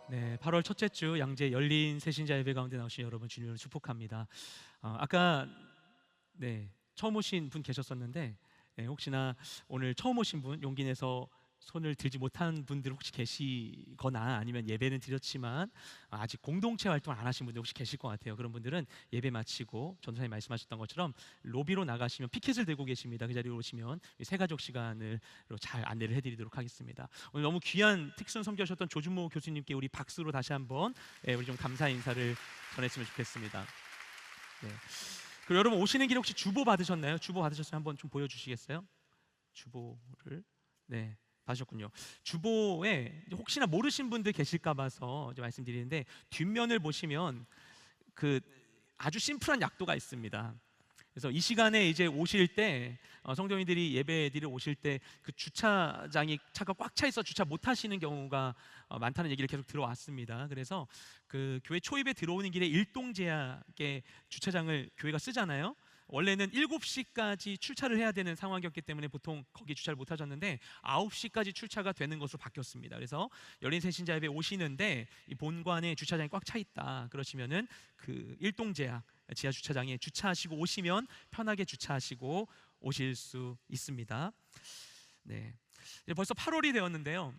네, 8월 첫째 주 양재 열린 새신자 예배 가운데 나오신 여러분 주님으로 축복합니다. 아까 처음 오신 분 계셨었는데 혹시나 오늘 처음 오신 분 용기 내서 손을 들지 못한 분들 혹시 계시거나 아니면 예배는 드렸지만 아직 공동체 활동 안 하신 분들 혹시 계실 것 같아요. 그런 분들은 예배 마치고 전도사님 말씀하셨던 것처럼 로비로 나가시면 피켓을 들고 계십니다. 그 자리로 오시면 새 가족 시간을 잘 안내를 해드리도록 하겠습니다. 오늘 너무 귀한 특선 섬겨주셨던 조준모 교수님께 우리 박수로 다시 한번 우리 좀 감사 인사를 전했으면 좋겠습니다. 네. 그리고 여러분 오시는 길에 혹시 주보 받으셨나요? 주보 받으셨으면 한번 좀 보여주시겠어요? 주보를 받으셨군요. 주보에 혹시나 모르신 분들 계실까 봐서 이제 말씀드리는데 뒷면을 보시면 그 아주 심플한 약도가 있습니다. 그래서 이 시간에 이제 오실 때 성도님들이 예배 드리러 오실 때 그 주차장이 차가 꽉 차 있어 주차 못 하시는 경우가 많다는 얘기를 계속 들어왔습니다. 그래서 그 교회 초입에 들어오는 길에 일동제약의 주차장을 교회가 쓰잖아요. 원래는 7시까지 출차를 해야 되는 상황이었기 때문에 보통 거기 주차를 못 하셨는데 9시까지 출차가 되는 것으로 바뀌었습니다. 그래서 열린 새신자 예배 오시는데 이 본관에 주차장이 꽉 차 있다 그러시면은 그 일동제약 지하 주차장에 주차하시고 오시면 편하게 주차하시고 오실 수 있습니다. 네, 이제 벌써 8월이 되었는데요.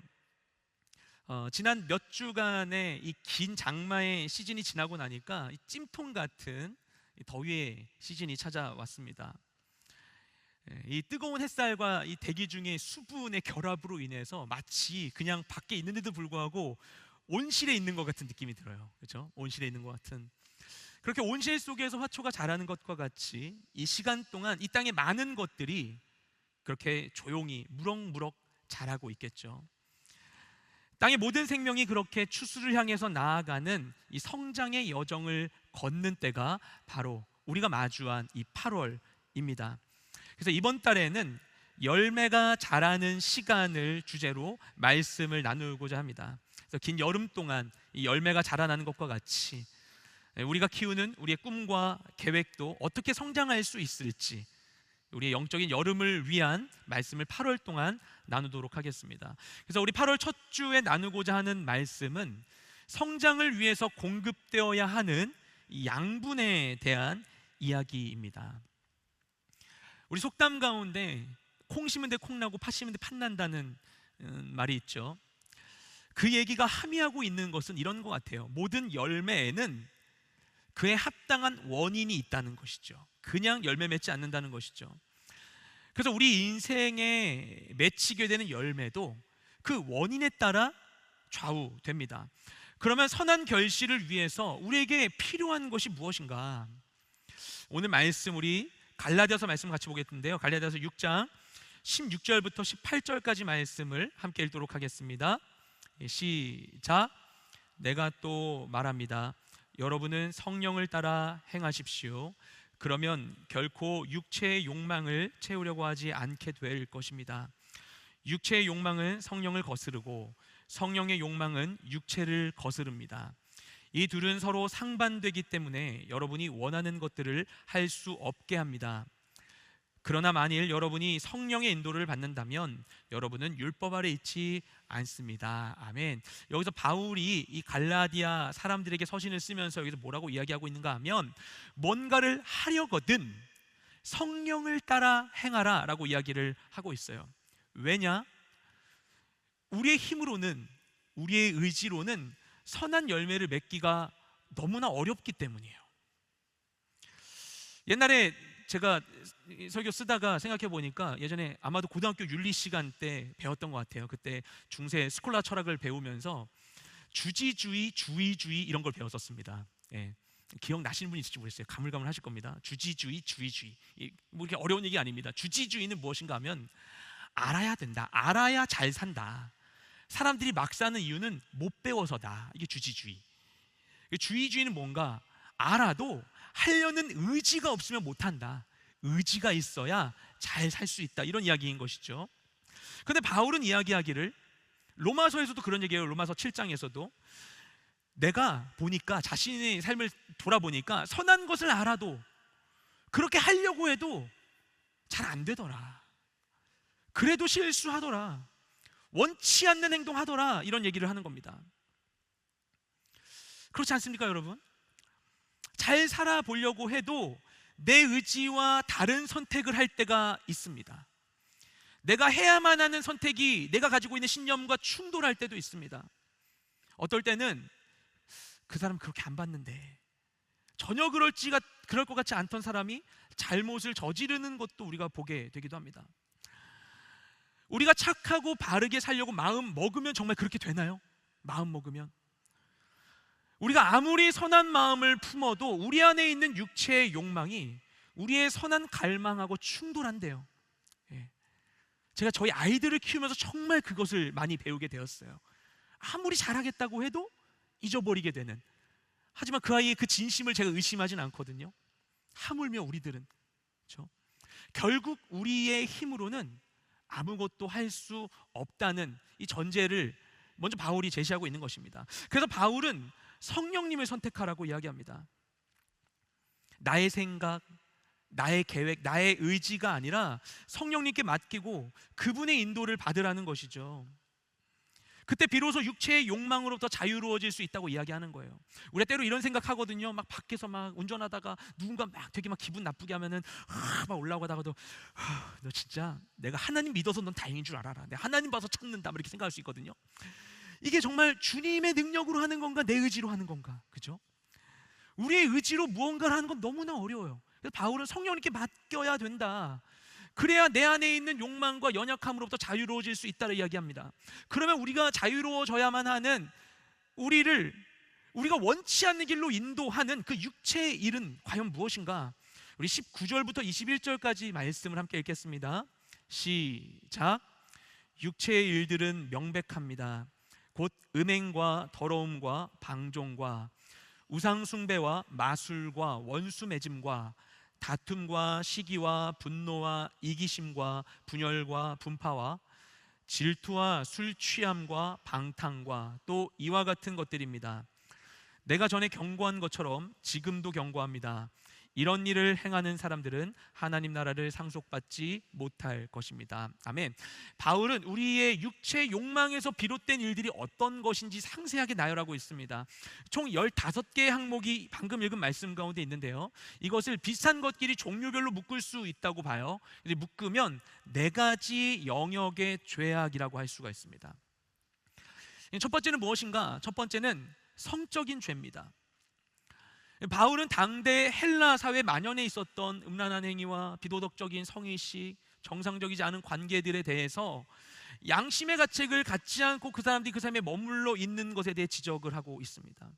지난 몇 주간의 이 긴 장마의 시즌이 지나고 나니까 이 찜통 같은 이 더위의 시즌이 찾아왔습니다. 이 뜨거운 햇살과 이 대기 중의 수분의 결합으로 인해서 마치 그냥 밖에 있는데도 불구하고 온실에 있는 것 같은 느낌이 들어요. 그렇죠? 온실에 있는 것 같은. 그렇게 온실 속에서 화초가 자라는 것과 같이 이 시간 동안 이 땅의 많은 것들이 그렇게 조용히 무럭무럭 자라고 있겠죠. 땅의 모든 생명이 그렇게 추수를 향해서 나아가는 이 성장의 여정을 걷는 때가 바로 우리가 마주한 이 8월입니다. 그래서 이번 달에는 열매가 자라는 시간을 주제로 말씀을 나누고자 합니다. 그래서 긴 여름 동안 이 열매가 자라나는 것과 같이 우리가 키우는 우리의 꿈과 계획도 어떻게 성장할 수 있을지 우리의 영적인 여름을 위한 말씀을 8월 동안 나누도록 하겠습니다. 그래서 우리 8월 첫 주에 나누고자 하는 말씀은 성장을 위해서 공급되어야 하는 이 양분에 대한 이야기입니다. 우리 속담 가운데 콩 심은 데 콩 나고 팥 심은 데 팥 난다는 말이 있죠. 그 얘기가 함의하고 있는 것은 이런 것 같아요. 모든 열매에는 그에 합당한 원인이 있다는 것이죠. 그냥 열매 맺지 않는다는 것이죠. 그래서 우리 인생에 맺히게 되는 열매도 그 원인에 따라 좌우됩니다. 그러면 선한 결실을 위해서 우리에게 필요한 것이 무엇인가? 오늘 말씀 우리 갈라디아서 말씀 같이 보겠는데요. 갈라디아서 6장 16절부터 18절까지 말씀을 함께 읽도록 하겠습니다. 시작. 내가 또 말합니다. 여러분은 성령을 따라 행하십시오. 그러면 결코 육체의 욕망을 채우려고 하지 않게 될 것입니다. 육체의 욕망은 성령을 거스르고 성령의 욕망은 육체를 거스릅니다. 이 둘은 서로 상반되기 때문에 여러분이 원하는 것들을 할 수 없게 합니다. 그러나 만일 여러분이 성령의 인도를 받는다면 여러분은 율법 아래 있지 않습니다. 아멘. 여기서 바울이 이 갈라디아 사람들에게 서신을 쓰면서 여기서 뭐라고 이야기하고 있는가 하면 뭔가를 하려거든 성령을 따라 행하라 라고 이야기를 하고 있어요. 왜냐? 우리의 힘으로는, 우리의 의지로는 선한 열매를 맺기가 너무나 어렵기 때문이에요. 옛날에 제가 설교 쓰다가 생각해 보니까 예전에 아마도 고등학교 윤리 시간 때 배웠던 것 같아요. 그때 중세 스콜라 철학을 배우면서 주지주의, 주의주의 이런 걸 배웠었습니다. 기억나시는 분이 있을지 모르겠어요. 가물가물하실 겁니다. 주지주의, 주의주의. 뭐 이렇게 어려운 얘기 아닙니다. 주지주의는 무엇인가 하면 알아야 된다. 알아야 잘 산다. 사람들이 막 사는 이유는 못 배워서다. 이게 주지주의. 주의주의는 뭔가 알아도 하려는 의지가 없으면 못한다. 의지가 있어야 잘 살 수 있다. 이런 이야기인 것이죠. 그런데 바울은 이야기하기를 로마서에서도 그런 얘기예요. 로마서 7장에서도 내가 보니까 자신의 삶을 돌아보니까 선한 것을 알아도 그렇게 하려고 해도 잘 안 되더라. 그래도 실수하더라. 원치 않는 행동하더라. 이런 얘기를 하는 겁니다. 그렇지 않습니까, 여러분? 잘 살아보려고 해도 내 의지와 다른 선택을 할 때가 있습니다. 내가 해야만 하는 선택이 내가 가지고 있는 신념과 충돌할 때도 있습니다. 어떨 때는 그 사람 그렇게 안 봤는데, 전혀 그럴 것 같지 않던 사람이 잘못을 저지르는 것도 우리가 보게 되기도 합니다. 우리가 착하고 바르게 살려고 마음 먹으면 정말 그렇게 되나요? 마음 먹으면 우리가 아무리 선한 마음을 품어도 우리 안에 있는 육체의 욕망이 우리의 선한 갈망하고 충돌한대요. 예. 제가 저희 아이들을 키우면서 정말 그것을 많이 배우게 되었어요. 아무리 잘하겠다고 해도 잊어버리게 되는, 하지만 그 아이의 그 진심을 제가 의심하진 않거든요. 하물며 우리들은, 그렇죠? 결국 우리의 힘으로는 아무것도 할 수 없다는 이 전제를 먼저 바울이 제시하고 있는 것입니다. 그래서 바울은 성령님을 선택하라고 이야기합니다. 나의 생각, 나의 계획, 나의 의지가 아니라 성령님께 맡기고 그분의 인도를 받으라는 것이죠. 그때 비로소 육체의 욕망으로부터 자유로워질 수 있다고 이야기하는 거예요. 우리가 때로 이런 생각하거든요. 막 밖에서 막 운전하다가 누군가 막 되게 막 기분 나쁘게 하면은 막 올라가다가도 너 진짜 내가 하나님 믿어서 넌 다행인 줄 알아라, 내가 하나님 봐서 찾는다, 이렇게 생각할 수 있거든요. 이게 정말 주님의 능력으로 하는 건가, 내 의지로 하는 건가, 그죠? 우리의 의지로 무언가를 하는 건 너무나 어려워요. 그래서 바울은 성령님께 맡겨야 된다. 그래야 내 안에 있는 욕망과 연약함으로부터 자유로워질 수 있다고 이야기합니다. 그러면 우리가 자유로워져야만 하는, 우리가 원치 않는 길로 인도하는 그 육체의 일은 과연 무엇인가? 우리 19절부터 21절까지 말씀을 함께 읽겠습니다. 시작. 육체의 일들은 명백합니다. 곧 음행과 더러움과 방종과 우상숭배와 마술과 원수맺음과 다툼과 시기와 분노와 이기심과 분열과 분파와 질투와 술 취함과 방탕과 또 이와 같은 것들입니다. 내가 전에 경고한 것처럼 지금도 경고합니다. 이런 일을 행하는 사람들은 하나님 나라를 상속받지 못할 것입니다. 아멘. 바울은 우리의 육체 욕망에서 비롯된 일들이 어떤 것인지 상세하게 나열하고 있습니다. 총 15개의 항목이 방금 읽은 말씀 가운데 있는데요, 이것을 비슷한 것끼리 종류별로 묶을 수 있다고 봐요. 묶으면 4가지 영역의 죄악이라고 할 수가 있습니다. 첫 번째는 무엇인가? 첫 번째는 성적인 죄입니다. 바울은 당대 헬라 사회 만연해 있었던 음란한 행위와 비도덕적인 성의식, 정상적이지 않은 관계들에 대해서 양심의 가책을 갖지 않고 그 사람들이 그 삶에 머물러 있는 것에 대해 지적을 하고 있습니다.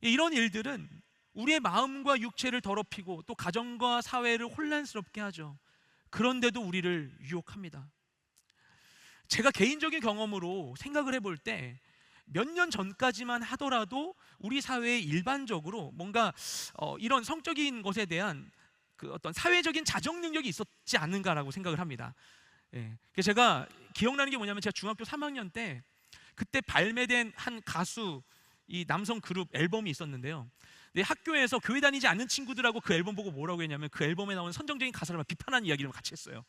이런 일들은 우리의 마음과 육체를 더럽히고 또 가정과 사회를 혼란스럽게 하죠. 그런데도 우리를 유혹합니다. 제가 개인적인 경험으로 생각을 해볼 때 몇 년 전까지만 하더라도 우리 사회에 일반적으로 뭔가 이런 성적인 것에 대한 그 어떤 사회적인 자정 능력이 있었지 않은가라고 생각을 합니다. 예. 그래서 제가 기억나는 게 뭐냐면, 제가 중학교 3학년 때 그때 발매된 한 가수 이 남성 그룹 앨범이 있었는데요. 학교에서 교회 다니지 않는 친구들하고 그 앨범 보고 뭐라고 했냐면, 그 앨범에 나오는 선정적인 가사를 막 비판하는 이야기를 같이 했어요.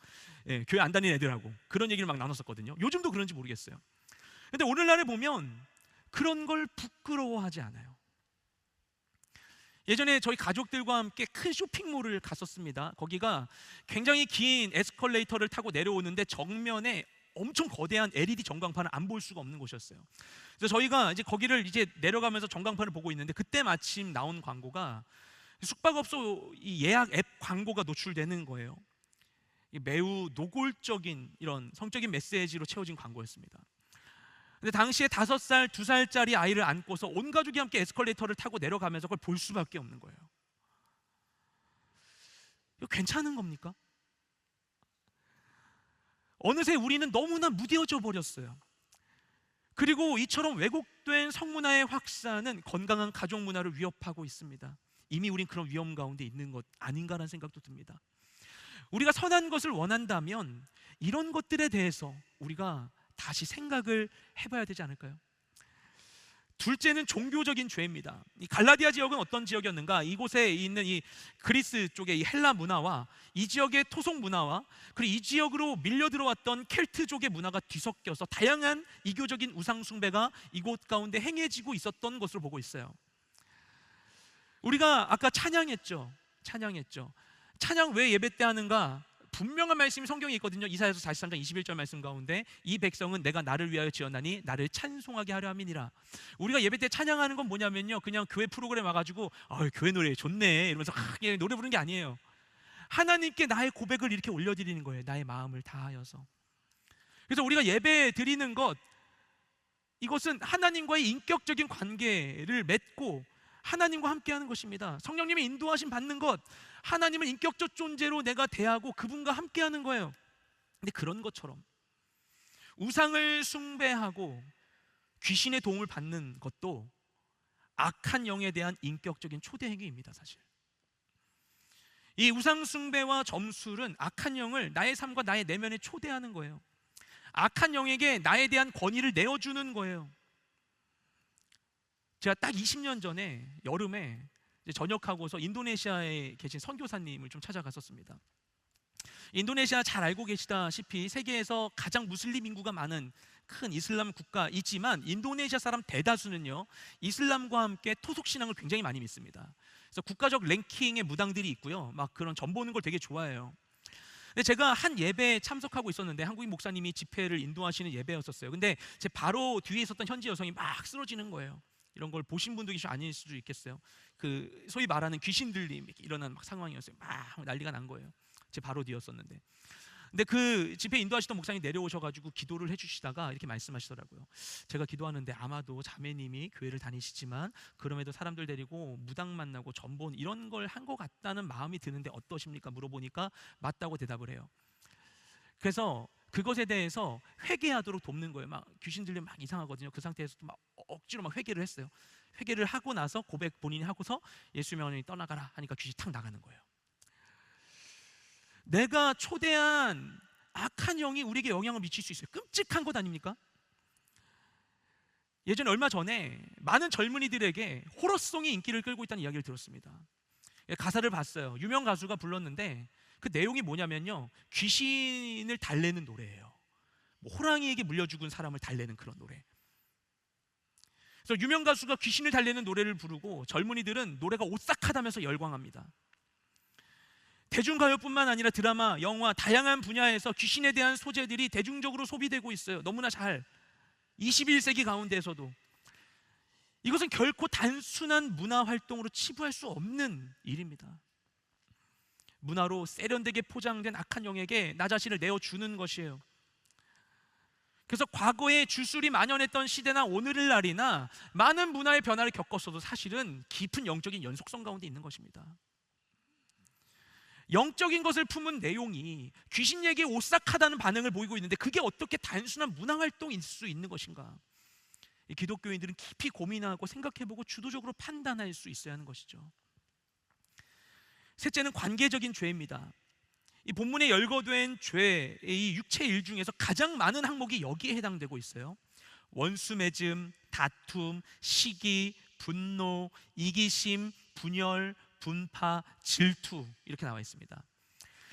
예, 교회 안 다니는 애들하고 그런 얘기를 막 나눴었거든요. 요즘도 그런지 모르겠어요. 근데 오늘날에 보면 그런 걸 부끄러워하지 않아요. 예전에 저희 가족들과 함께 큰 쇼핑몰을 갔었습니다. 거기가 굉장히 긴 에스컬레이터를 타고 내려오는데 정면에 엄청 거대한 LED 전광판을 안 볼 수가 없는 곳이었어요. 그래서 저희가 이제 거기를 이제 내려가면서 전광판을 보고 있는데, 그때 마침 나온 광고가 숙박업소 이 예약 앱 광고가 노출되는 거예요. 매우 노골적인 이런 성적인 메시지로 채워진 광고였습니다. 근데 당시에 5살, 2살짜리 아이를 안고서 온 가족이 함께 에스컬레이터를 타고 내려가면서 그걸 볼 수밖에 없는 거예요. 이거 괜찮은 겁니까? 어느새 우리는 너무나 무뎌져 버렸어요. 그리고 이처럼 왜곡된 성문화의 확산은 건강한 가족 문화를 위협하고 있습니다. 이미 우린 그런 위험 가운데 있는 것 아닌가라는 생각도 듭니다. 우리가 선한 것을 원한다면 이런 것들에 대해서 우리가 다시 생각을 해봐야 되지 않을까요? 둘째는 종교적인 죄입니다. 이 갈라디아 지역은 어떤 지역이었는가? 이곳에 있는 이 그리스 쪽의 이 헬라 문화와 이 지역의 토속 문화와 그리고 이 지역으로 밀려 들어왔던 켈트족의 문화가 뒤섞여서 다양한 이교적인 우상 숭배가 이곳 가운데 행해지고 있었던 것으로 보고 있어요. 우리가 아까 찬양했죠. 찬양 왜 예배 때 하는가? 분명한 말씀이 성경에 있거든요. 이사야서 43장 21절 말씀 가운데 이 백성은 내가 나를 위하여 지었나니 나를 찬송하게 하려 함이니라. 우리가 예배 때 찬양하는 건 뭐냐면요, 그냥 교회 프로그램 와가지고 교회 노래 좋네 이러면서 노래 부르는 게 아니에요. 하나님께 나의 고백을 이렇게 올려드리는 거예요. 나의 마음을 다하여서. 그래서 우리가 예배 드리는 것, 이것은 하나님과의 인격적인 관계를 맺고 하나님과 함께하는 것입니다. 성령님의 인도하심 받는 것, 하나님을 인격적 존재로 내가 대하고 그분과 함께하는 거예요. 근데 그런 것처럼 우상을 숭배하고 귀신의 도움을 받는 것도 악한 영에 대한 인격적인 초대 행위입니다. 사실 이 우상 숭배와 점술은 악한 영을 나의 삶과 나의 내면에 초대하는 거예요. 악한 영에게 나에 대한 권위를 내어주는 거예요. 제가 딱 20년 전에 여름에 전역하고서 인도네시아에 계신 선교사님을 좀 찾아갔었습니다. 인도네시아 잘 알고 계시다시피 세계에서 가장 무슬림 인구가 많은 큰 이슬람 국가이지만 인도네시아 사람 대다수는요 이슬람과 함께 토속 신앙을 굉장히 많이 믿습니다. 그래서 국가적 랭킹의 무당들이 있고요, 막 그런 점 보는 걸 되게 좋아해요. 근데 제가 한 예배에 참석하고 있었는데 한국인 목사님이 집회를 인도하시는 예배였었어요. 근데 제 바로 뒤에 있었던 현지 여성이 막 쓰러지는 거예요. 이런 걸 보신 분도 계시고 아닐 수도 있겠어요. 그 소위 말하는 귀신 들림 일어난 막 상황이었어요. 막 난리가 난 거예요. 제 바로 뒤였었는데. 근데 그 집회 인도하시던 목사님이 내려오셔가지고 기도를 해주시다가 이렇게 말씀하시더라고요. 제가 기도하는데 아마도 자매님이 교회를 다니시지만 그럼에도 사람들 데리고 무당 만나고 전본 이런 걸 한 것 같다는 마음이 드는데 어떠십니까? 물어보니까 맞다고 대답을 해요. 그래서 그것에 대해서 회개하도록 돕는 거예요. 막 귀신 들리면 막 이상하거든요. 그 상태에서도 막 억지로 막 회개를 했어요. 회개를 하고 나서 고백 본인이 하고서 예수 명령이 떠나가라 하니까 귀신이 탁 나가는 거예요. 내가 초대한 악한 영이 우리에게 영향을 미칠 수 있어요. 끔찍한 것 아닙니까? 예전에 얼마 전에 많은 젊은이들에게 호러송이 인기를 끌고 있다는 이야기를 들었습니다. 가사를 봤어요. 유명 가수가 불렀는데 그 내용이 뭐냐면요, 귀신을 달래는 노래예요. 뭐 호랑이에게 물려 죽은 사람을 달래는 그런 노래. 그래서 유명 가수가 귀신을 달래는 노래를 부르고 젊은이들은 노래가 오싹하다면서 열광합니다. 대중가요뿐만 아니라 드라마, 영화, 다양한 분야에서 귀신에 대한 소재들이 대중적으로 소비되고 있어요. 너무나 잘 21세기 가운데에서도. 이것은 결코 단순한 문화활동으로 치부할 수 없는 일입니다. 문화로 세련되게 포장된 악한 영에게 나 자신을 내어주는 것이에요. 그래서 과거에 주술이 만연했던 시대나 오늘날이나 많은 문화의 변화를 겪었어도 사실은 깊은 영적인 연속성 가운데 있는 것입니다. 영적인 것을 품은 내용이 귀신에게 오싹하다는 반응을 보이고 있는데 그게 어떻게 단순한 문화활동일 수 있는 것인가? 기독교인들은 깊이 고민하고 생각해보고 주도적으로 판단할 수 있어야 하는 것이죠. 셋째는 관계적인 죄입니다. 이 본문에 열거된 죄의 이 육체 일 중에서 가장 많은 항목이 여기에 해당되고 있어요. 원수 맺음, 다툼, 시기, 분노, 이기심, 분열, 분파, 질투 이렇게 나와 있습니다.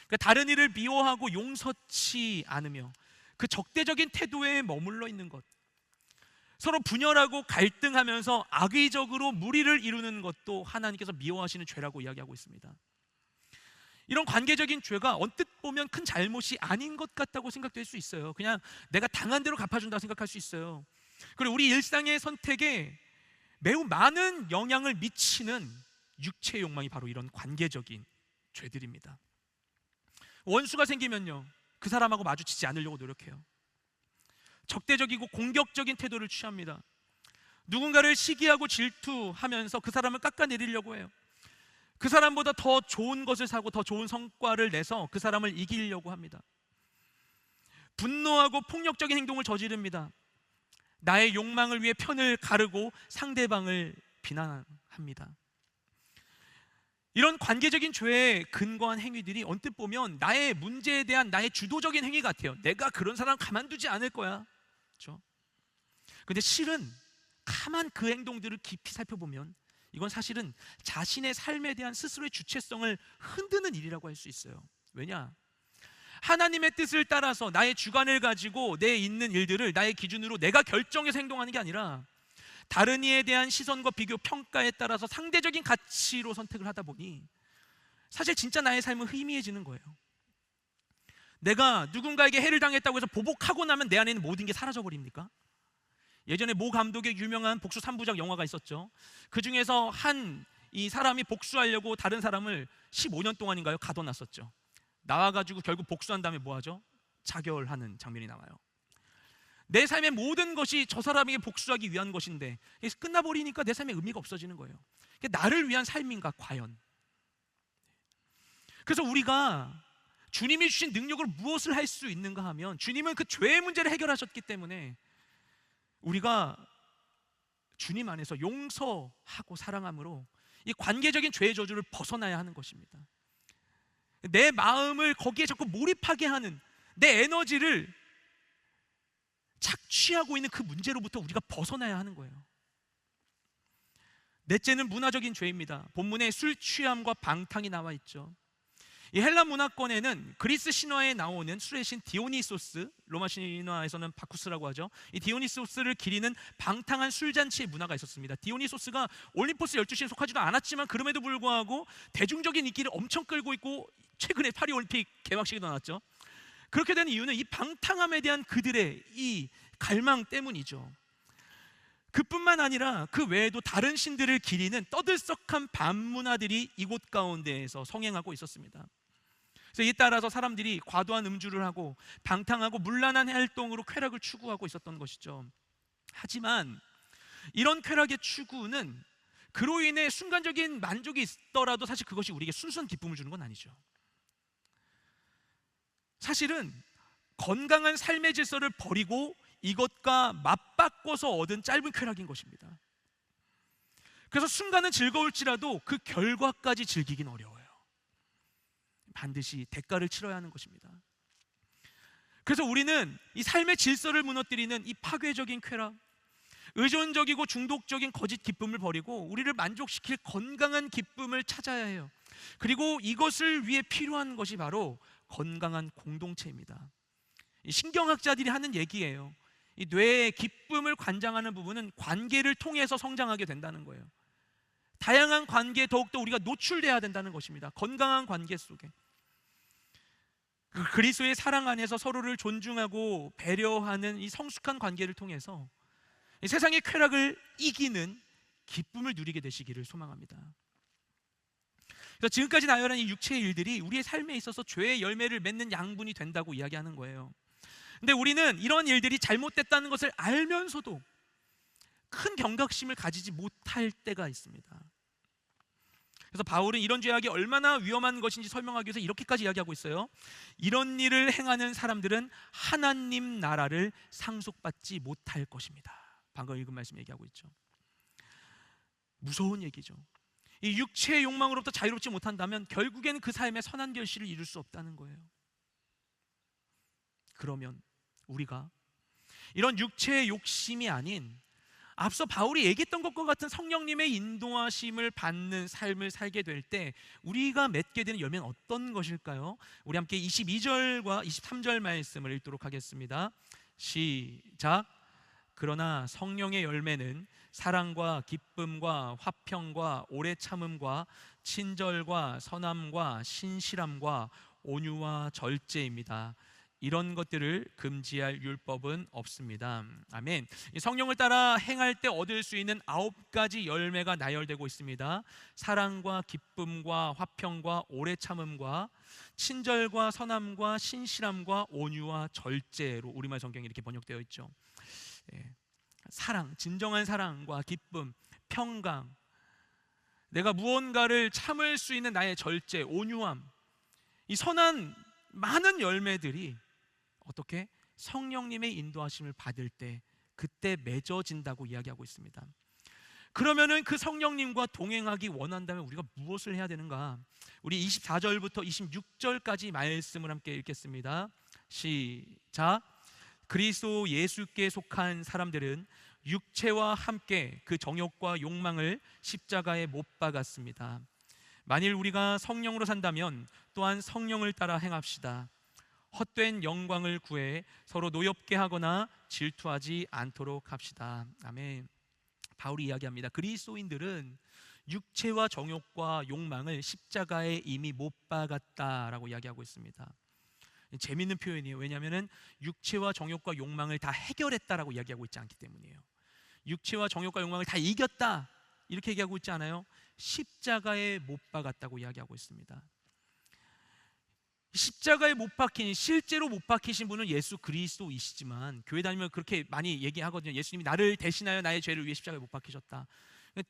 그러니까 다른 이를 미워하고 용서치 않으며 그 적대적인 태도에 머물러 있는 것, 서로 분열하고 갈등하면서 악의적으로 무리를 이루는 것도 하나님께서 미워하시는 죄라고 이야기하고 있습니다. 이런 관계적인 죄가 언뜻 보면 큰 잘못이 아닌 것 같다고 생각될 수 있어요. 그냥 내가 당한 대로 갚아준다고 생각할 수 있어요. 그리고 우리 일상의 선택에 매우 많은 영향을 미치는 육체의 욕망이 바로 이런 관계적인 죄들입니다. 원수가 생기면요, 그 사람하고 마주치지 않으려고 노력해요. 적대적이고 공격적인 태도를 취합니다. 누군가를 시기하고 질투하면서 그 사람을 깎아내리려고 해요. 그 사람보다 더 좋은 것을 사고 더 좋은 성과를 내서 그 사람을 이기려고 합니다. 분노하고 폭력적인 행동을 저지릅니다. 나의 욕망을 위해 편을 가르고 상대방을 비난합니다. 이런 관계적인 죄에 근거한 행위들이 언뜻 보면 나의 문제에 대한 나의 주도적인 행위 같아요. 내가 그런 사람 가만두지 않을 거야. 그렇죠? 근데 실은 가만 그 행동들을 깊이 살펴보면 이건 사실은 자신의 삶에 대한 스스로의 주체성을 흔드는 일이라고 할 수 있어요. 왜냐? 하나님의 뜻을 따라서 나의 주관을 가지고 내 있는 일들을 나의 기준으로 내가 결정해서 행동하는 게 아니라 다른 이에 대한 시선과 비교, 평가에 따라서 상대적인 가치로 선택을 하다 보니 사실 진짜 나의 삶은 희미해지는 거예요. 내가 누군가에게 해를 당했다고 해서 보복하고 나면 내 안에 있는 모든 게 사라져 버립니까? 예전에 모 감독의 유명한 복수 3부작 영화가 있었죠. 그 중에서 이 사람이 복수하려고 다른 사람을 15년 동안인가요? 가둬놨었죠. 나와가지고 결국 복수한 다음에 뭐 하죠? 자결하는 장면이 나와요. 내 삶의 모든 것이 저 사람에게 복수하기 위한 것인데 끝나버리니까 내 삶에 의미가 없어지는 거예요. 나를 위한 삶인가 과연? 그래서 우리가 주님이 주신 능력으로 무엇을 할 수 있는가 하면 주님은 그 죄의 문제를 해결하셨기 때문에 우리가 주님 안에서 용서하고 사랑함으로 이 관계적인 죄의 저주를 벗어나야 하는 것입니다. 내 마음을 거기에 자꾸 몰입하게 하는 내 에너지를 착취하고 있는 그 문제로부터 우리가 벗어나야 하는 거예요. 넷째는 문화적인 죄입니다. 본문에 술 취함과 방탕이 나와 있죠. 이 헬라 문화권에는 그리스 신화에 나오는 술의 신 디오니소스, 로마 신화에서는 바쿠스라고 하죠. 이 디오니소스를 기리는 방탕한 술잔치의 문화가 있었습니다. 디오니소스가 올림포스 12신에 속하지도 않았지만 그럼에도 불구하고 대중적인 인기를 엄청 끌고 있고 최근에 파리올림픽 개막식에도 나왔죠. 그렇게 된 이유는 이 방탕함에 대한 그들의 이 갈망 때문이죠. 그뿐만 아니라 그 외에도 다른 신들을 기리는 떠들썩한 반문화들이 이곳 가운데에서 성행하고 있었습니다. 그래서 이에 따라서 사람들이 과도한 음주를 하고 방탕하고 문란한 활동으로 쾌락을 추구하고 있었던 것이죠. 하지만 이런 쾌락의 추구는 그로 인해 순간적인 만족이 있더라도 사실 그것이 우리에게 순수한 기쁨을 주는 건 아니죠. 사실은 건강한 삶의 질서를 버리고 이것과 맞바꿔서 얻은 짧은 쾌락인 것입니다. 그래서 순간은 즐거울지라도 그 결과까지 즐기긴 어려워요. 반드시 대가를 치러야 하는 것입니다. 그래서 우리는 이 삶의 질서를 무너뜨리는 이 파괴적인 쾌락, 의존적이고 중독적인 거짓 기쁨을 버리고 우리를 만족시킬 건강한 기쁨을 찾아야 해요. 그리고 이것을 위해 필요한 것이 바로 건강한 공동체입니다. 이 신경학자들이 하는 얘기예요. 이 뇌의 기쁨을 관장하는 부분은 관계를 통해서 성장하게 된다는 거예요. 다양한 관계에 더욱더 우리가 노출돼야 된다는 것입니다. 건강한 관계 속에 그리스도의 사랑 안에서 서로를 존중하고 배려하는 이 성숙한 관계를 통해서 이 세상의 쾌락을 이기는 기쁨을 누리게 되시기를 소망합니다. 그래서 지금까지 나열한 이 육체의 일들이 우리의 삶에 있어서 죄의 열매를 맺는 양분이 된다고 이야기하는 거예요. 근데 우리는 이런 일들이 잘못됐다는 것을 알면서도 큰 경각심을 가지지 못할 때가 있습니다. 그래서 바울은 이런 죄악이 얼마나 위험한 것인지 설명하기 위해서 이렇게까지 이야기하고 있어요. 이런 일을 행하는 사람들은 하나님 나라를 상속받지 못할 것입니다. 방금 읽은 말씀 얘기하고 있죠. 무서운 얘기죠. 이 육체의 욕망으로부터 자유롭지 못한다면 결국에는 그 삶의 선한 결실을 이룰 수 없다는 거예요. 그러면 우리가 이런 육체의 욕심이 아닌 앞서 바울이 얘기했던 것과 같은 성령님의 인도하심을 받는 삶을 살게 될 때 우리가 맺게 되는 열매는 어떤 것일까요? 우리 함께 22절과 23절 말씀을 읽도록 하겠습니다. 시작. 그러나 성령의 열매는 사랑과 기쁨과 화평과 오래 참음과 친절과 선함과 신실함과 온유와 절제입니다. 이런 것들을 금지할 율법은 없습니다. 아멘. 성령을 따라 행할 때 얻을 수 있는 9가지 열매가 나열되고 있습니다. 사랑과 기쁨과 화평과 오래 참음과 친절과 선함과 신실함과 온유와 절제로 우리말 성경이 이렇게 번역되어 있죠. 사랑, 진정한 사랑과 기쁨, 평강, 내가 무언가를 참을 수 있는 나의 절제, 온유함, 이 선한 많은 열매들이 어떻게? 성령님의 인도하심을 받을 때 그때 맺어진다고 이야기하고 있습니다. 그러면은 그 성령님과 동행하기 원한다면 우리가 무엇을 해야 되는가? 우리 24절부터 26절까지 말씀을 함께 읽겠습니다. 시작. 그리스도 예수께 속한 사람들은 육체와 함께 그 정욕과 욕망을 십자가에 못 박았습니다. 만일 우리가 성령으로 산다면 또한 성령을 따라 행합시다. 헛된 영광을 구해 서로 노엽게 하거나 질투하지 않도록 합시다. 아멘. 바울이 이야기합니다. 그리스도인들은 육체와 정욕과 욕망을 십자가에 이미 못 박았다라고 이야기하고 있습니다. 재미있는 표현이에요. 왜냐하면 육체와 정욕과 욕망을 다 해결했다라고 이야기하고 있지 않기 때문이에요. 육체와 정욕과 욕망을 다 이겼다 이렇게 얘기하고 있지 않아요? 십자가에 못 박았다고 이야기하고 있습니다. 십자가에 못 박힌, 실제로 못 박히신 분은 예수 그리스도이시지만 교회 다니면 그렇게 많이 얘기하거든요. 예수님이 나를 대신하여 나의 죄를 위해 십자가에 못 박히셨다.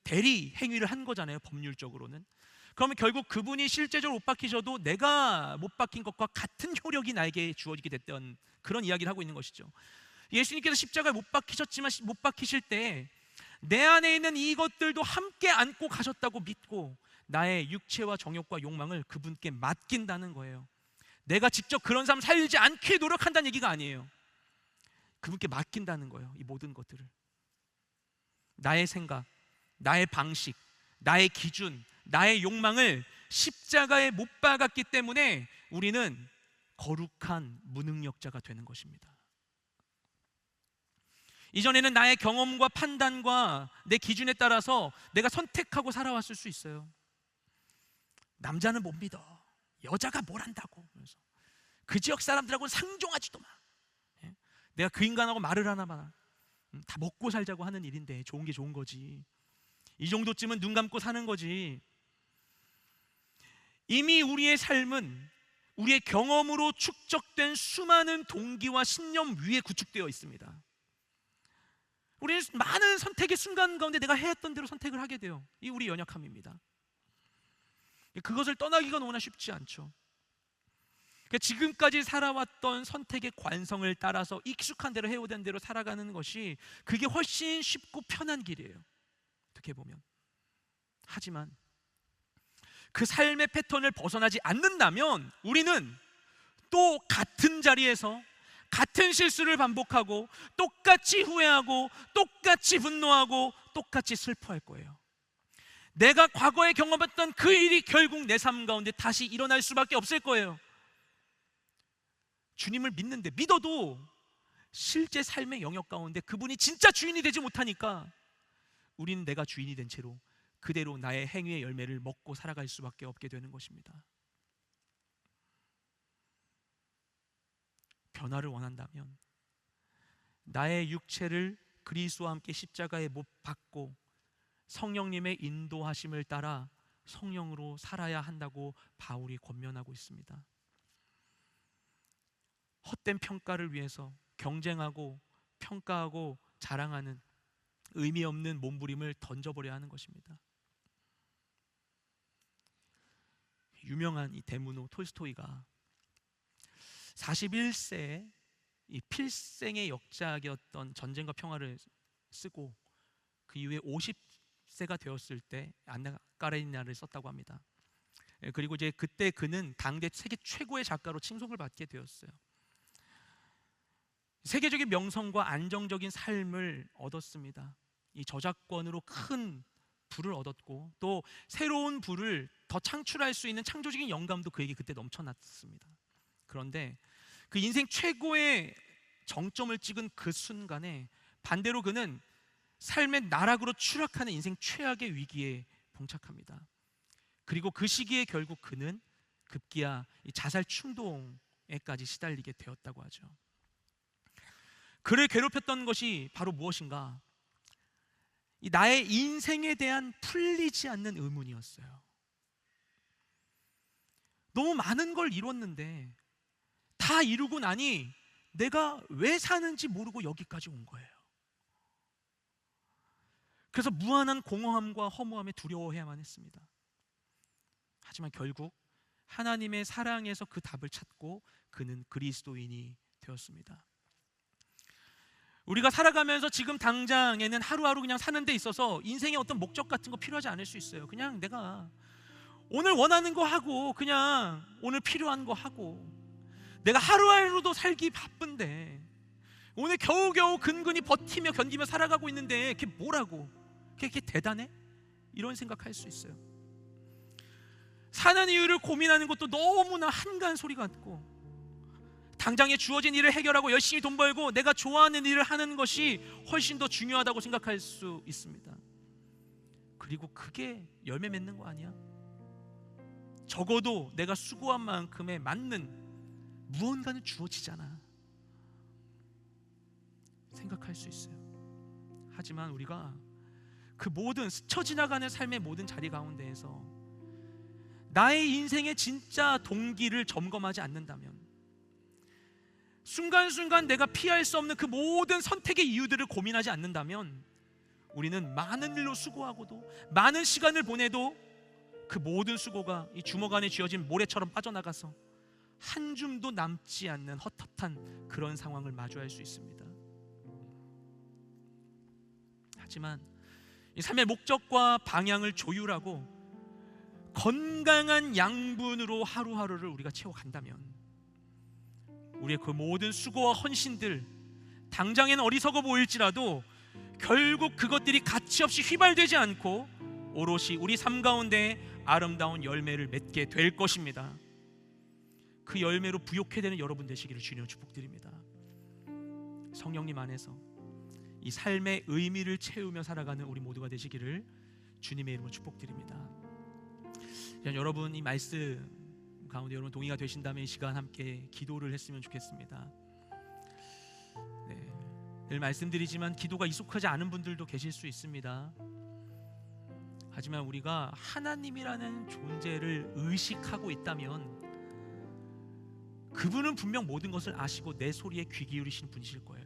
대리 행위를 한 거잖아요, 법률적으로는. 그러면 결국 그분이 실제적으로 못 박히셔도 내가 못 박힌 것과 같은 효력이 나에게 주어지게 됐던 그런 이야기를 하고 있는 것이죠. 예수님께서 십자가에 못 박히셨지만 못 박히실 때 내 안에 있는 이것들도 함께 안고 가셨다고 믿고 나의 육체와 정욕과 욕망을 그분께 맡긴다는 거예요. 내가 직접 그런 삶 살지 않게 노력한다는 얘기가 아니에요. 그분께 맡긴다는 거예요. 이 모든 것들을. 나의 생각, 나의 방식, 나의 기준, 나의 욕망을 십자가에 못 박았기 때문에 우리는 거룩한 무능력자가 되는 것입니다. 이전에는 나의 경험과 판단과 내 기준에 따라서 내가 선택하고 살아왔을 수 있어요. 남자는 못 믿어. 여자가 뭘 한다고. 그래서 그 지역 사람들하고는 상종하지도 마. 내가 그 인간하고 말을 하나 봐. 다 먹고 살자고 하는 일인데 좋은 게 좋은 거지. 이 정도쯤은 눈 감고 사는 거지. 이미 우리의 삶은 우리의 경험으로 축적된 수많은 동기와 신념 위에 구축되어 있습니다. 우리는 많은 선택의 순간 가운데 내가 해왔던 대로 선택을 하게 돼요. 이 우리 연약함입니다. 그것을 떠나기가 너무나 쉽지 않죠. 지금까지 살아왔던 선택의 관성을 따라서 익숙한 대로 해오던 대로 살아가는 것이 그게 훨씬 쉽고 편한 길이에요, 어떻게 보면. 하지만 그 삶의 패턴을 벗어나지 않는다면 우리는 또 같은 자리에서 같은 실수를 반복하고 똑같이 후회하고 똑같이 분노하고 똑같이 슬퍼할 거예요. 내가 과거에 경험했던 그 일이 결국 내 삶 가운데 다시 일어날 수밖에 없을 거예요. 주님을 믿는데, 믿어도 실제 삶의 영역 가운데 그분이 진짜 주인이 되지 못하니까 우리는 내가 주인이 된 채로 그대로 나의 행위의 열매를 먹고 살아갈 수밖에 없게 되는 것입니다. 변화를 원한다면 나의 육체를 그리스도와 함께 십자가에 못 박고 성령님의 인도하심을 따라 성령으로 살아야 한다고 바울이 권면하고 있습니다. 헛된 평가를 위해서 경쟁하고 평가하고 자랑하는 의미 없는 몸부림을 던져버려야 하는 것입니다. 유명한 이 대문호 톨스토이가 41세에 이 필생의 역작이었던 전쟁과 평화를 쓰고 그 이후에 50세가 되었을 때 안나 까레니나를 썼다고 합니다. 그리고 이제 그때 그는 당대 세계 최고의 작가로 칭송을 받게 되었어요. 세계적인 명성과 안정적인 삶을 얻었습니다. 이 저작권으로 큰 부를 얻었고 또 새로운 부를 더 창출할 수 있는 창조적인 영감도 그에게 그때 넘쳐났습니다. 그런데 그 인생 최고의 정점을 찍은 그 순간에 반대로 그는 삶의 나락으로 추락하는 인생 최악의 위기에 봉착합니다. 그리고 그 시기에 결국 그는 급기야 자살 충동에까지 시달리게 되었다고 하죠. 그를 괴롭혔던 것이 바로 무엇인가? 나의 인생에 대한 풀리지 않는 의문이었어요. 너무 많은 걸 이뤘는데 다 이루고 나니 내가 왜 사는지 모르고 여기까지 온 거예요. 그래서 무한한 공허함과 허무함에 두려워해야만 했습니다. 하지만 결국 하나님의 사랑에서 그 답을 찾고 그는 그리스도인이 되었습니다. 우리가 살아가면서 지금 당장에는 하루하루 그냥 사는 데 있어서 인생의 어떤 목적 같은 거 필요하지 않을 수 있어요. 그냥 내가 오늘 원하는 거 하고 그냥 오늘 필요한 거 하고 내가 하루하루도 살기 바쁜데 오늘 겨우겨우 근근히 버티며 견디며 살아가고 있는데 그게 뭐라고? 그게 대단해? 이런 생각할 수 있어요. 사는 이유를 고민하는 것도 너무나 한가한 소리 같고, 당장에 주어진 일을 해결하고 열심히 돈 벌고 내가 좋아하는 일을 하는 것이 훨씬 더 중요하다고 생각할 수 있습니다. 그리고 그게 열매 맺는 거 아니야? 적어도 내가 수고한 만큼에 맞는 무언가는 주어지잖아 생각할 수 있어요. 하지만 우리가 그 모든 스쳐 지나가는 삶의 모든 자리 가운데에서 나의 인생의 진짜 동기를 점검하지 않는다면, 순간순간 내가 피할 수 없는 그 모든 선택의 이유들을 고민하지 않는다면, 우리는 많은 일로 수고하고도 많은 시간을 보내도 그 모든 수고가 이 주먹 안에 쥐어진 모래처럼 빠져나가서 한 줌도 남지 않는 헛헛한 그런 상황을 마주할 수 있습니다. 하지만 이 삶의 목적과 방향을 조율하고 건강한 양분으로 하루하루를 우리가 채워간다면, 우리의 그 모든 수고와 헌신들, 당장에는 어리석어 보일지라도 결국 그것들이 가치없이 휘발되지 않고 오롯이 우리 삶 가운데 아름다운 열매를 맺게 될 것입니다. 그 열매로 부욕해 되는 여러분 되시기를 주님으로 축복드립니다. 성령님 안에서 이 삶의 의미를 채우며 살아가는 우리 모두가 되시기를 주님의 이름으로 축복드립니다. 여러분, 이 말씀 가운데 여러분 동의가 되신다면 이 시간 함께 기도를 했으면 좋겠습니다. 늘 말씀드리지만 기도가 익숙하지 않은 분들도 계실 수 있습니다. 하지만 우리가 하나님이라는 존재를 의식하고 있다면 그분은 분명 모든 것을 아시고 내 소리에 귀 기울이신 분이실 거예요.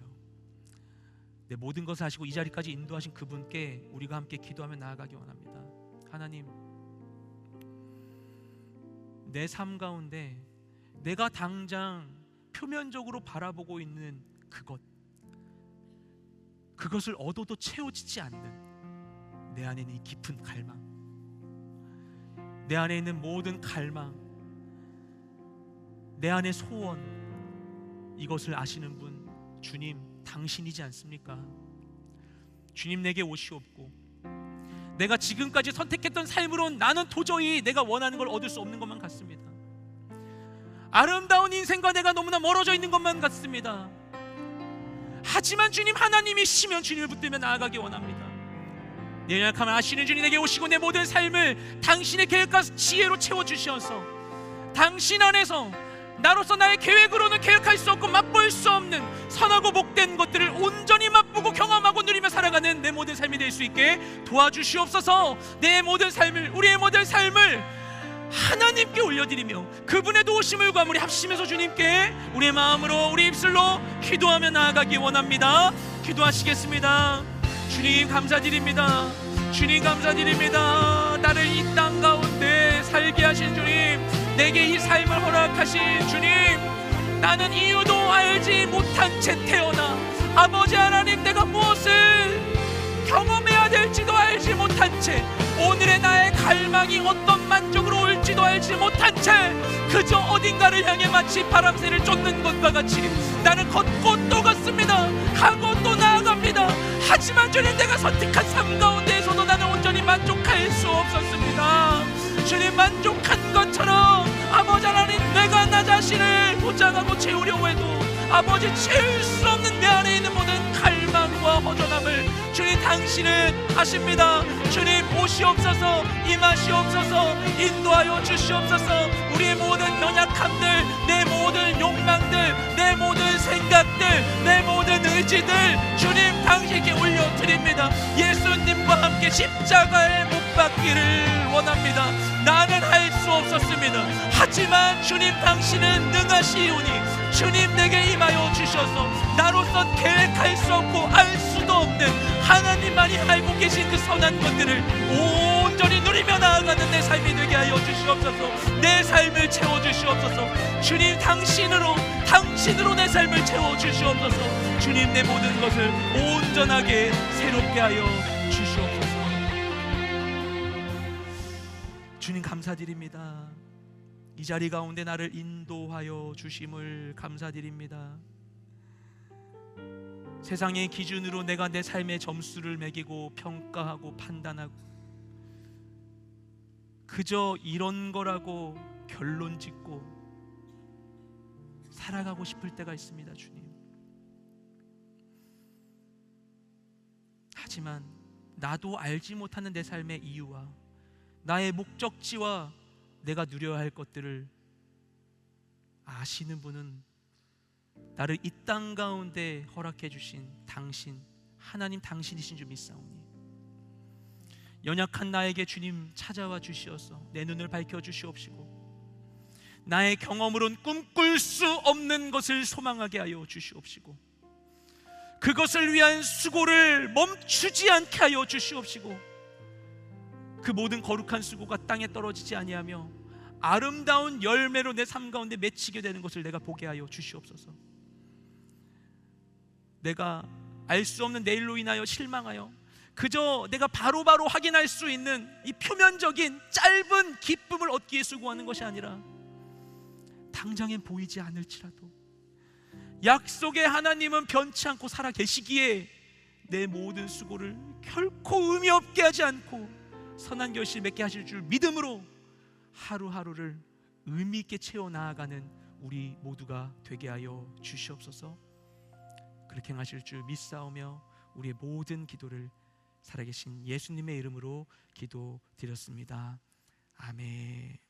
내 모든 것을 아시고 이 자리까지 인도하신 그분께 우리가 함께 기도하며 나아가기 원합니다. 하나님, 내 삶 가운데 내가 당장 표면적으로 바라보고 있는 그것을 얻어도 채워지지 않는 내 안에 있는 이 깊은 갈망, 내 안에 있는 모든 갈망, 내 안의 소원, 이것을 아시는 분 주님 당신이지 않습니까? 주님, 내게 오시옵고 내가 지금까지 선택했던 삶으론 나는 도저히 내가 원하는 걸 얻을 수 없는 것만 같습니다. 아름다운 인생과 내가 너무나 멀어져 있는 것만 같습니다. 하지만 주님, 하나님이시면 주님을 붙들며 나아가기 원합니다. 내 연약함을 아시는 주님, 내게 오시고 내 모든 삶을 당신의 계획과 지혜로 채워주셔서 당신 안에서 나로서 나의 계획으로는 계획할 수 없고 맛볼 수 없는 선하고 복된 것들을 온전히 맛보고 경험하고 누리며 살아가는 내 모든 삶이 될 수 있게 도와주시옵소서. 내 모든 삶을, 우리의 모든 삶을 하나님께 올려드리며 그분의 도우심을 구하며 우리 합심해서 주님께 우리의 마음으로, 우리 입술로 기도하며 나아가기 원합니다. 기도하시겠습니다. 주님 감사드립니다. 주님 감사드립니다. 나를 이 땅 가운데 살게 하신 주님, 내게 이 삶을 허락하신 주님, 나는 이유도 알지 못한 채 태어나 아버지 하나님, 내가 무엇을 경험해야 될지도 알지 못한 채, 오늘의 나의 갈망이 어떤 만족으로 올지도 알지 못한 채 그저 어딘가를 향해 마치 바람새를 쫓는 것과 같이 나는 걷고 또 걷습니다. 가고 또 나아갑니다. 하지만 주님, 내가 선택한 삶 가운데에서도 나는 온전히 만족할 수 없었습니다. 주님, 만족한 것처럼 아버지 하나님, 내가 나 자신을 보장하고 채우려고 해도 아버지 채울 수 없는 내 안에 있는 모든 갈망과 허전함을 주님 당신은 아십니다. 주님 오시옵소서, 임하시옵소서, 인도하여 주시옵소서. 우리의 모든 연약함들, 내 모든 욕망들, 내 모든 생각들, 내 모든 의지들 주님 당신께 올려드립니다. 예수님과 함께 십자가에 못 박기를 원합니다. 나는 할 수 없었습니다. 하지만 주님 당신은 능하시오니 주님 내게 임하여 주셔서 나로선 계획할 수 없고 알 수도 없는 하나님만이 알고 계신 그 선한 것들을 온전히 누리며 나아가는 내 삶이 되게 하여 주시옵소서. 내 삶을 채워주시옵소서. 주님 당신으로 내 삶을 채워주시옵소서. 주님, 내 모든 것을 온전하게 새롭게 하여 주시옵소서. 주님 감사드립니다. 이 자리 가운데 나를 인도하여 주심을 감사드립니다. 세상의 기준으로 내가 내 삶의 점수를 매기고 평가하고 판단하고 그저 이런 거라고 결론 짓고 살아가고 싶을 때가 있습니다, 주님. 하지만 나도 알지 못하는 내 삶의 이유와 나의 목적지와 내가 누려야 할 것들을 아시는 분은 나를 이 땅 가운데 허락해 주신 당신, 하나님 당신이신 줄 믿사오니 연약한 나에게 주님 찾아와 주시어서 내 눈을 밝혀 주시옵시고 나의 경험으론 꿈꿀 수 없는 것을 소망하게 하여 주시옵시고 그것을 위한 수고를 멈추지 않게 하여 주시옵시고 그 모든 거룩한 수고가 땅에 떨어지지 아니하며 아름다운 열매로 내 삶 가운데 맺히게 되는 것을 내가 보게 하여 주시옵소서. 내가 알 수 없는 내일로 인하여 실망하여 그저 내가 바로바로 확인할 수 있는 이 표면적인 짧은 기쁨을 얻기 위해 수고하는 것이 아니라 당장엔 보이지 않을지라도 약속의 하나님은 변치 않고 살아 계시기에 내 모든 수고를 결코 의미 없게 하지 않고 선한 결실 맺게 하실 줄 믿음으로 하루하루를 의미 있게 채워 나아가는 우리 모두가 되게 하여 주시옵소서. 그렇게 행하실 줄 믿사오며 우리의 모든 기도를 살아계신 예수님의 이름으로 기도드렸습니다. 아멘.